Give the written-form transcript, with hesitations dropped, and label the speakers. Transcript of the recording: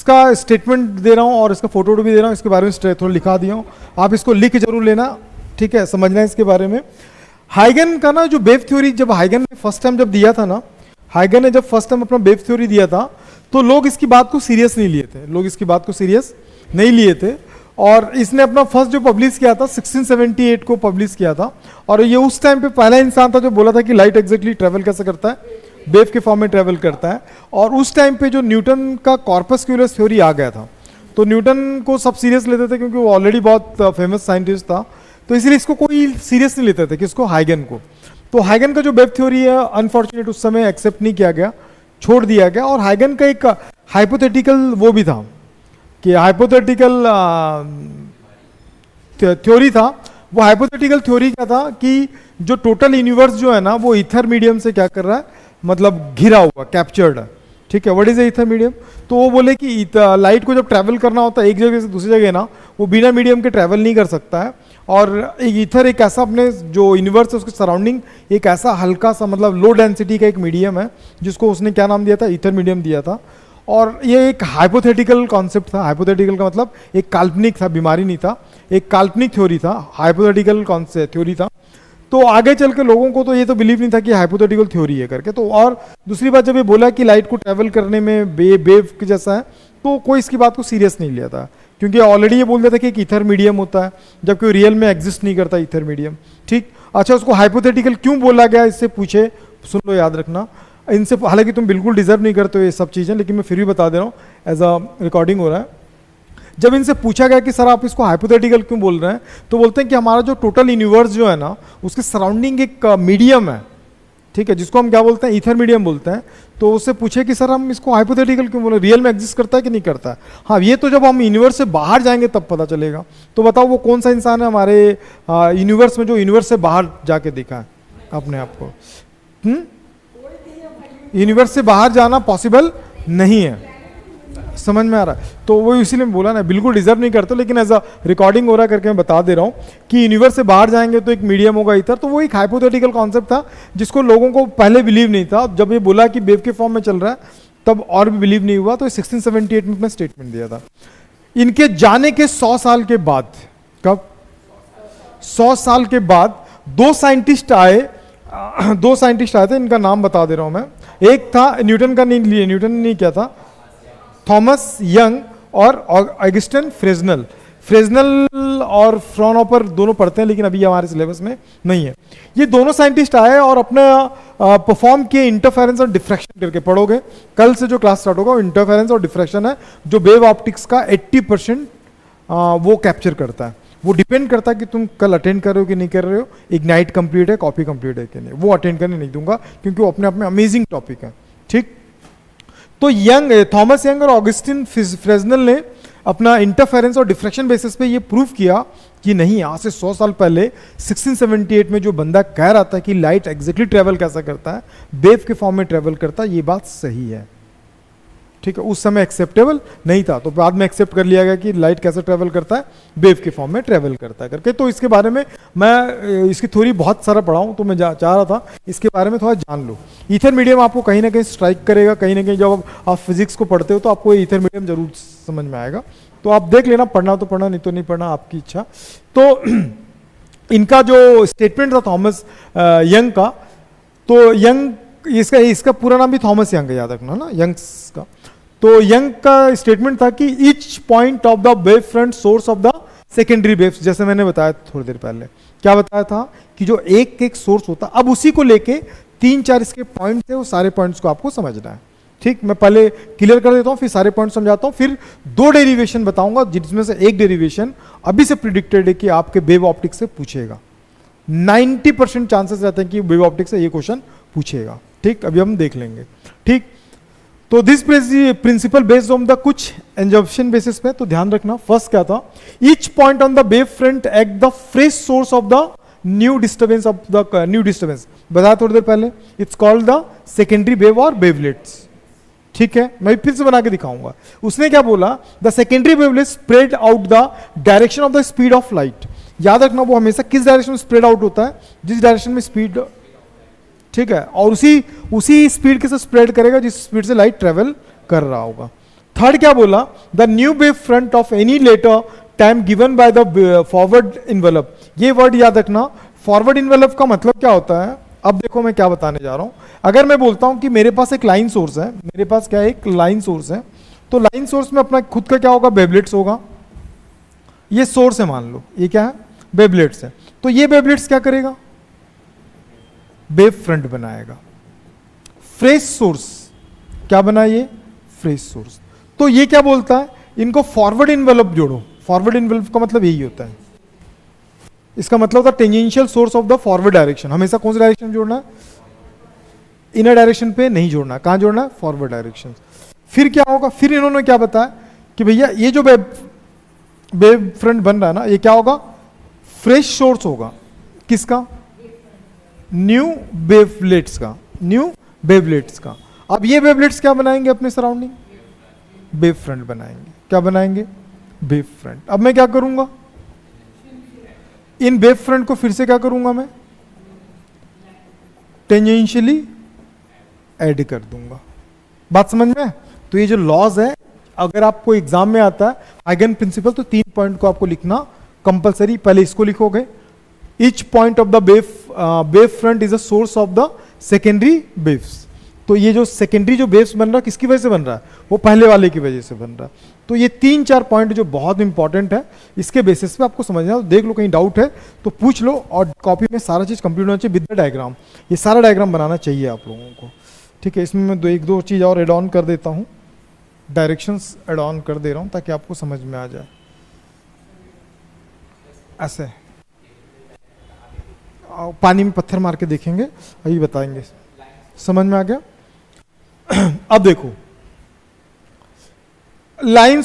Speaker 1: इसका स्टेटमेंट दे रहा हूँ और इसका फोटो भी दे रहा हूँ, इसके बारे में थोड़ा लिखा दिया हूँ, आप इसको लिख जरूर लेना, ठीक है, समझना है इसके बारे में। हाइगन का ना जो वेव थ्योरी, जब हाइगन ने फर्स्ट टाइम जब दिया था ना, हाइगन ने जब फर्स्ट टाइम अपना वेव थ्योरी दिया था तो लोग इसकी बात को सीरियस नहीं लिए थे, लोग इसकी बात को सीरियस नहीं लिए थे। और इसने अपना फर्स्ट जो पब्लिश किया था 1678 को पब्लिश किया था, और ये उस टाइम पे पहला इंसान था जो बोला था कि लाइट एग्जैक्टली ट्रेवल कैसे करता है, वेव के फॉर्म में ट्रेवल करता है। और उस टाइम पे जो न्यूटन का कॉर्पस्क्यूलस थ्योरी आ गया था, तो न्यूटन को सब सीरियस लेते थे क्योंकि वो ऑलरेडी बहुत फेमस साइंटिस्ट था, तो इसलिए इसको कोई सीरियस नहीं लेते थे, किसको, हाइगन को। तो हाइगन का जो वेव थ्योरी है अनफॉर्चुनेट उस समय एक्सेप्ट नहीं किया गया, छोड़ दिया गया। और हाइगन का एक हाइपोथेटिकल वो भी था कि हाइपोथेटिकल थ्योरी था। वो हाइपोथेटिकल थ्योरी क्या था कि जो टोटल यूनिवर्स जो है ना वो ईथर मीडियम से क्या कर रहा है, मतलब घिरा हुआ, कैप्चर्ड है, ठीक है। What is ether medium? तो वो बोले कि लाइट को जब ट्रैवल करना होता है एक जगह से दूसरी जगह ना, वो बिना मीडियम के ट्रैवल नहीं कर सकता है। और ईथर एक ऐसा अपने जो यूनिवर्स है उसके सराउंडिंग एक ऐसा हल्का सा, मतलब लो डेंसिटी का एक मीडियम है, जिसको उसने क्या नाम दिया था, ईथर मीडियम दिया था। और ये एक हाइपोथेटिकल कॉन्सेप्ट था, हाइपोथेटिकल का मतलब एक काल्पनिक था, बीमारी नहीं था, एक काल्पनिक थ्योरी था, हाइपोथेटिकल कॉन्सेप्ट थ्योरी था। तो आगे चल के लोगों को तो ये तो बिलीव नहीं था कि हाइपोथेटिकल थ्योरी है करके। तो और दूसरी बात, जब ये बोला कि लाइट को ट्रैवल करने में वेव के जैसा है, तो कोई इसकी बात को सीरियस नहीं लिया था, क्योंकि ऑलरेडी ये बोल दिया था कि एक ईथर मीडियम होता है, जबकि रियल में एग्जिस्ट नहीं करता ईथर मीडियम, ठीक। अच्छा, उसको हाइपोथेटिकल क्यों बोला गया, इससे पूछे, सुन लो, याद रखना इनसे, हालांकि तुम बिल्कुल डिजर्व नहीं करते हो ये सब चीज़ें, लेकिन मैं फिर भी बता दे रहा हूँ, एज अ रिकॉर्डिंग हो रहा है। जब इनसे पूछा गया कि सर आप इसको हाइपोथेटिकल क्यों बोल रहे हैं, तो बोलते हैं कि हमारा जो टोटल यूनिवर्स जो है ना उसके सराउंडिंग एक मीडियम है, ठीक है, जिसको हम क्या बोलते हैं, ईथर मीडियम बोलते हैं। तो उससे पूछे कि सर हम इसको हाइपोथेटिकल क्यों बोल रहे हैं, रियल में एग्जिस्ट करता है कि नहीं करता है? हाँ, ये तो जब हम यूनिवर्स से बाहर जाएंगे तब पता चलेगा। तो बताओ वो कौन सा इंसान है हमारे यूनिवर्स में जो यूनिवर्स से बाहर जाके देखा है अपने आप को? यूनिवर्स से बाहर जाना पॉसिबल नहीं है, समझ में आ रहा है? तो वो इसीलिए बोला ना, बिल्कुल डिजर्व नहीं करते, लेकिन एज अ रिकॉर्डिंग हो रहा करके मैं बता दे रहा हूँ कि यूनिवर्स से बाहर जाएंगे तो एक मीडियम होगा ईथर। तो वो एक हाइपोथेटिकल कॉन्सेप्ट था जिसको लोगों को पहले बिलीव नहीं था। जब ये बोला कि वेव के फॉर्म में चल रहा है तब और भी बिलीव नहीं हुआ। तो 1678 में अपना स्टेटमेंट दिया था। इनके जाने के 100 साल के बाद, कब 100 साल के बाद दो साइंटिस्ट आए थे, इनका नाम बता दे रहा हूं मैं। एक था, न्यूटन का नहीं लिए, न्यूटन ने नहीं किया था, थॉमस यंग और ऑगस्टिन फ्रेजनल। फ्रेजनल और फ्रॉनहोफर दोनों पढ़ते हैं, लेकिन अभी हमारे सिलेबस में नहीं है। ये दोनों साइंटिस्ट आए और अपना परफॉर्म किए इंटरफेरेंस और डिफ्रैक्शन करके। पढ़ोगे कल से जो क्लास स्टार्ट होगा, इंटरफेरेंस और डिफ्रैक्शन है जो वेव ऑप्टिक्स का 80% वो कैप्चर करता है। वो डिपेंड करता है कि तुम कल अटेंड कर रहे हो कि नहीं कर रहे हो, इग्नाइट कंप्लीट है, कॉपी कंप्लीट है कि नहीं। वो अटेंड करने नहीं दूंगा क्योंकि वो अपने आप में अमेजिंग टॉपिक है, ठीक। तो थॉमस यंग और ऑगस्टिन फ्रेजनल ने अपना इंटरफेरेंस और डिफ्रैक्शन बेसिस पे ये प्रूव किया कि नहीं, आज से 100 साल पहले 1678 में जो बंदा कह रहा था कि लाइट एग्जैक्टली ट्रेवल कैसा करता है, वेव के फॉर्म में ट्रेवल करता है, ये बात सही है, ठीक है। उस समय एक्सेप्टेबल नहीं था, तो बाद में एक्सेप्ट कर लिया गया कि लाइट कैसे ट्रेवल करता है, वेव के फॉर्म में ट्रेवल करता है करके। तो इसके बारे में मैं इसकी थ्योरी बहुत सारा पढ़ा हूँ, तो मैं चाह रहा था इसके बारे में थोड़ा जान लो। ईथर मीडियम आपको कहीं ना कहीं स्ट्राइक करेगा, कहीं ना कहीं जब आप फिजिक्स को पढ़ते हो तो आपको ईथर मीडियम जरूर समझ में आएगा। तो आप देख लेना, पढ़ना तो पढ़ना, नहीं तो नहीं पढ़ना, आपकी इच्छा। तो इनका जो स्टेटमेंट था थॉमस यंग का, तो यंग, इसका पूरा नाम भी थॉमस यंग है, याद रखना ना, यंग्स का। तो यंग का स्टेटमेंट था कि each point of the wave front source of the secondary waves, जैसे मैंने बताया थोड़ी देर पहले, क्या बताया था कि जो एक एक सोर्स होता, अब उसी को लेके 3-4 इसके पॉइंट्स है, वो सारे पॉइंट्स को आपको समझना है, ठीक। मैं पहले क्लियर कर देता हूं, फिर सारे पॉइंट समझाता हूं, फिर 2 डेरिवेशन बताऊंगा, जिसमें से एक डेरिवेशन अभी से प्रिडिक्टेड है कि आपके वेव ऑप्टिक्स से पूछेगा। 90% चांसेस रहते हैं कि वेव ऑप्टिक्स से ये क्वेश्चन पूछेगा, ठीक। अभी हम देख लेंगे, ठीक। तो this principle based on the कुछ एंजम्पशन बेसिस पे, तो ध्यान रखना। फर्स्ट क्या था, each point on the wave front act the fresh source of the new disturbance बताया थोड़ी देर पहले, it's called the secondary wave और वेवलेट्स, ठीक है। मैं फिर से बना के दिखाऊंगा। उसने क्या बोला, the secondary wavelets spread out the direction of the speed of light. याद रखना, वो हमेशा किस डायरेक्शन में स्प्रेड आउट होता है, जिस डायरेक्शन में स्पीड, ठीक है, और उसी स्पीड के साथ स्प्रेड करेगा जिस स्पीड से लाइट ट्रेवल कर रहा होगा। थर्ड क्या बोला, the new wave front of any later time given by the forward envelope. ये वर्ड याद रखना, फॉरवर्ड इन्वेलप का मतलब क्या होता है। अब देखो मैं क्या बताने जा रहा हूं। अगर मैं बोलता हूं कि मेरे पास एक लाइन सोर्स है, मेरे पास क्या है, एक लाइन सोर्स है, तो लाइन सोर्स में अपना खुद का क्या होगा, वेवलेट्स होगा। ये सोर्स है, मान लो ये क्या है, वेवलेट्स है। तो ये वेवलेट्स क्या करेगा, वेव फ्रंट बनाएगा। फ्रेश सोर्स क्या बना, ये फ्रेश सोर्स। तो ये क्या बोलता है, इनको फॉरवर्ड इन्वेलप जोड़ो। फॉरवर्ड इन्वेलप का मतलब यही होता है, इसका मतलब होता है tangential source of the forward direction. हमेशा कौन सा डायरेक्शन जोड़ना है, इनर डायरेक्शन पे नहीं जोड़ना, कहां जोड़ना है, फॉरवर्ड डायरेक्शन। फिर क्या होगा, फिर इन्होंने क्या बताया कि भैया ये जो वेव फ्रंट बन रहा है ना, ये क्या होगा, फ्रेश सोर्स होगा। किसका, न्यू वेवलेट्स का, न्यू वेवलेट्स का। अब ये वेवलेट्स क्या बनाएंगे अपने सराउंडिंग, वेव फ्रंट बनाएंगे। क्या बनाएंगे, वेव फ्रंट। अब मैं क्या करूंगा, इन वेव फ्रंट को फिर से क्या करूंगा, मैं टेंजेंशियली ऐड कर दूंगा। बात समझ में। तो ये जो लॉज है, अगर आपको एग्जाम में आता है आइगन प्रिंसिपल, तो 3 पॉइंट को आपको लिखना कंपलसरी। पहले इसको लिखोगे, each point of the wave front is a source of the secondary waves. तो ये जो सेकेंडरी जो वेव्स बन रहा है, किसकी वजह से बन रहा है, वो पहले वाले की वजह से बन रहा है। तो ये 3-4 पॉइंट जो बहुत इंपॉर्टेंट है, इसके बेसिस पे आपको समझना है। तो देख लो, कहीं डाउट है तो पूछ लो, और कॉपी में सारा चीज कंप्लीट होना चाहिए विद द डायग्राम। ये सारा डायग्राम बनाना चाहिए आप लोगों को, ठीक है। इसमें मैं एक दो चीज़ और एड ऑन कर देता हूँ, डायरेक्शंस एड ऑन कर दे रहा हूँ ताकि आपको समझ में आ जाए। ऐसे पानी में पत्थर मार के देखेंगे, अभी बताएंगे। समझ में आ गया। अब देखो, लाइन